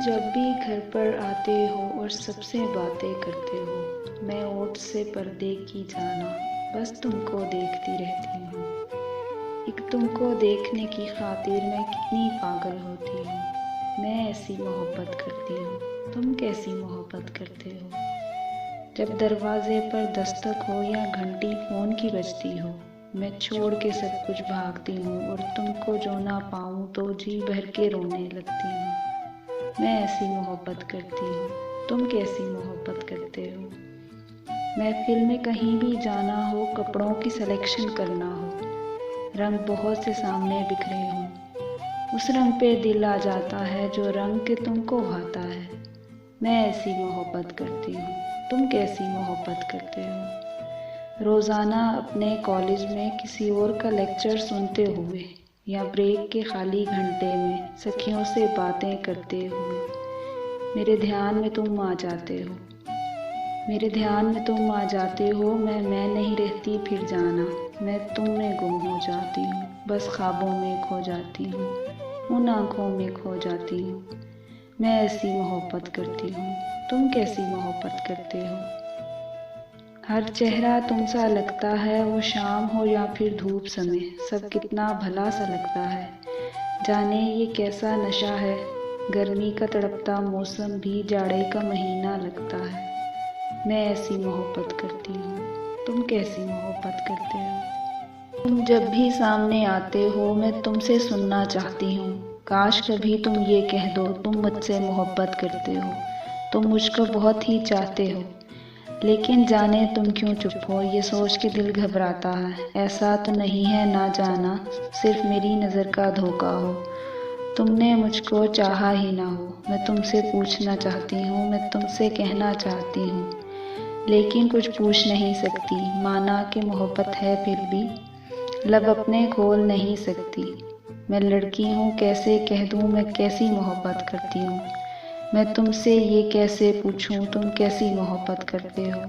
جب بھی گھر پر آتے ہو اور سب سے باتیں کرتے ہو، میں اوٹ سے پردے کی جانا بس تم کو دیکھتی رہتی ہوں۔ ایک تم کو دیکھنے کی خاطر میں کتنی پاگل ہوتی ہوں۔ میں ایسی محبت کرتی ہوں، تم کیسی محبت کرتے ہو؟ جب دروازے پر دستک ہو یا گھنٹی فون کی بجتی ہو، میں چھوڑ کے سب کچھ بھاگتی ہوں اور تم کو جو نہ پاؤں تو جی بھر کے رونے لگتی ہوں۔ میں ایسی محبت کرتی ہوں، تم کیسی محبت کرتے ہو؟ محفل میں کہیں بھی جانا ہو، کپڑوں کی سلیکشن کرنا ہو، رنگ بہت سے سامنے بکھرے ہوں، اس رنگ پہ دل آ جاتا ہے جو رنگ کے تم کو بھاتا ہے۔ میں ایسی محبت کرتی ہوں، تم کیسی محبت کرتے ہو؟ روزانہ اپنے کالج میں کسی اور کا لیکچر سنتے ہوئے یا بریک کے خالی گھنٹے میں سکھیوں سے باتیں کرتے ہوئے میرے دھیان میں تم آ جاتے ہو۔ میرے دھیان میں تم آ جاتے ہو، میں نہیں رہتی پھر جانا، میں تم میں گم ہو جاتی ہوں، بس خوابوں میں کھو جاتی ہوں، ان آنکھوں میں کھو جاتی ہوں۔ میں ایسی محبت کرتی ہوں، تم کیسی محبت کرتے ہو؟ ہر چہرہ تم سا لگتا ہے، وہ شام ہو یا پھر دھوپ سمے، سب کتنا بھلا سا لگتا ہے۔ جانے یہ کیسا نشہ ہے، گرمی کا تڑپتا موسم بھی جاڑے کا مہینہ لگتا ہے۔ میں ایسی محبت کرتی ہوں، تم کیسی محبت کرتے ہو؟ تم جب بھی سامنے آتے ہو، میں تم سے سننا چاہتی ہوں، کاش کبھی تم یہ کہہ دو تم مجھ سے محبت کرتے ہو، تم مجھ کو بہت ہی چاہتے ہو۔ لیکن جانے تم کیوں چپ ہو، یہ سوچ کے دل گھبراتا ہے، ایسا تو نہیں ہے نہ جانا صرف میری نظر کا دھوکا ہو، تم نے مجھ کو چاہا ہی نہ ہو۔ میں تم سے پوچھنا چاہتی ہوں، میں تم سے کہنا چاہتی ہوں، لیکن کچھ پوچھ نہیں سکتی، مانا کہ محبت ہے پھر بھی لب اپنے کھول نہیں سکتی۔ میں لڑکی ہوں کیسے کہہ دوں میں کیسی محبت کرتی ہوں، میں تم سے یہ کیسے پوچھوں تم کیسی محبت کرتے ہو؟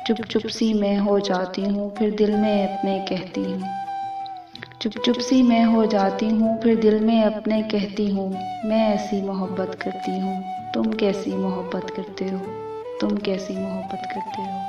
چپ چپ سی میں ہو جاتی ہوں پھر دل میں اپنے کہتی ہوں، چپ چپ سی میں ہو جاتی ہوں پھر دل میں اپنے کہتی ہوں۔ میں ایسی محبت کرتی ہوں، تم کیسی محبت کرتے ہو؟ تم کیسی محبت کرتے ہو؟